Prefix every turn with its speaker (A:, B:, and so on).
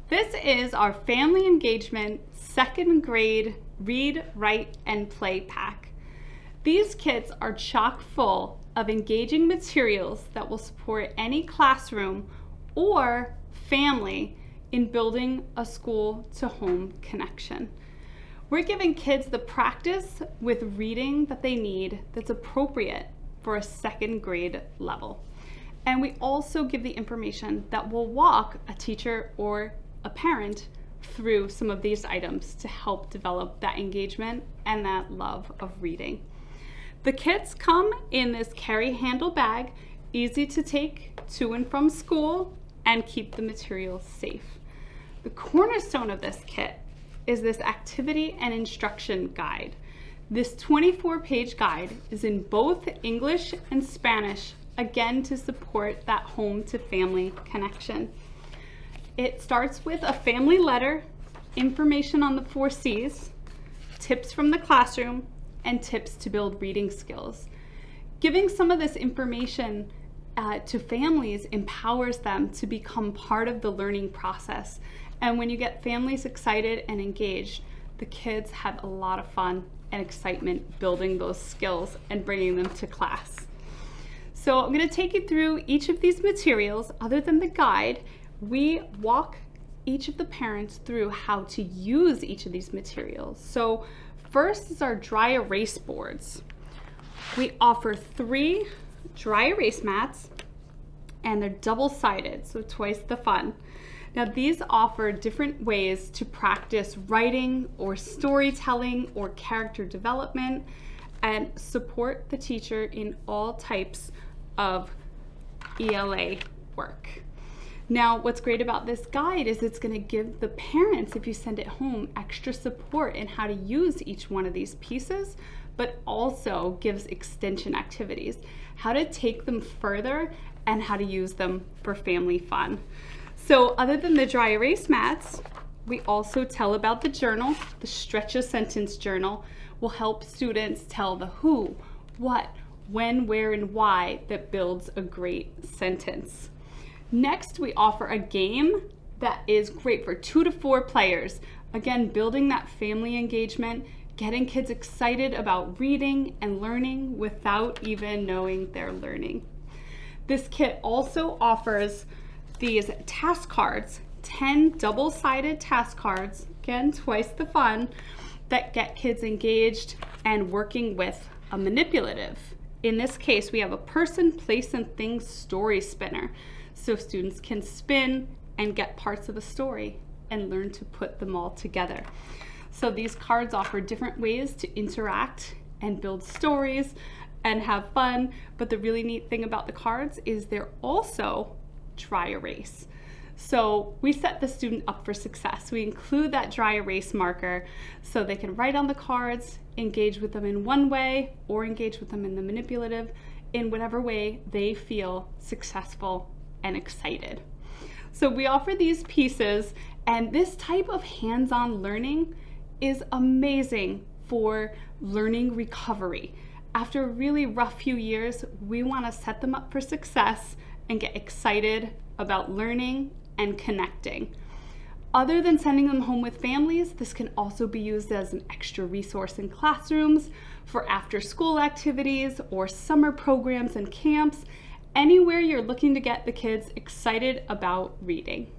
A: This is our family engagement second grade read, write, and play pack. These kits are chock full of engaging materials that will support any classroom or family in building a school to home connection. We're giving kids the practice with reading that they need that's appropriate for a second grade level. And we also give the information that will walk a teacher or a parent through some of these items to help develop that engagement and that love of reading. The kits come in this carry handle bag, easy to take to and from school and keep the materials safe. The cornerstone of this kit is this activity and instruction guide. This 24-page guide is in both English and Spanish, again to support that home to family connection. It starts with a family letter, information on the 4 C's, tips from the classroom, and tips to build reading skills. Giving some of this information to families empowers them to become part of the learning process. And when you get families excited and engaged, the kids have a lot of fun and excitement building those skills and bringing them to class. So I'm going to take you through each of these materials. Other than the guide, we walk each of the parents through how to use each of these materials. So first is our dry erase boards. We offer 3 dry erase mats, and they're double-sided, so twice the fun. Now these offer different ways to practice writing or storytelling or character development and support the teacher in all types of ELA work. Now, what's great about this guide is it's going to give the parents, if you send it home, extra support in how to use each one of these pieces, but also gives extension activities, how to take them further and how to use them for family fun. So other than the dry erase mats, we also tell about the journal. The Stretch a Sentence journal will help students tell the who, what, when, where, and why that builds a great sentence. Next, we offer a game that is great for 2 to 4 players. Again, building that family engagement, getting kids excited about reading and learning without even knowing they're learning. This kit also offers these task cards, 10 double-sided task cards, again, twice the fun, that get kids engaged and working with a manipulative. In this case, we have a person, place, and things story spinner. So students can spin and get parts of a story and learn to put them all together. So these cards offer different ways to interact and build stories and have fun, but the really neat thing about the cards is they're also dry erase. So we set the student up for success. We include that dry erase marker so they can write on the cards, engage with them in one way, or engage with them in the manipulative in whatever way they feel successful and excited. So we offer these pieces, and this type of hands-on learning is amazing for learning recovery. After a really rough few years, we want to set them up for success and get excited about learning and connecting. Other than sending them home with families, this can also be used as an extra resource in classrooms for after-school activities or summer programs and camps, anywhere you're looking to get the kids excited about reading.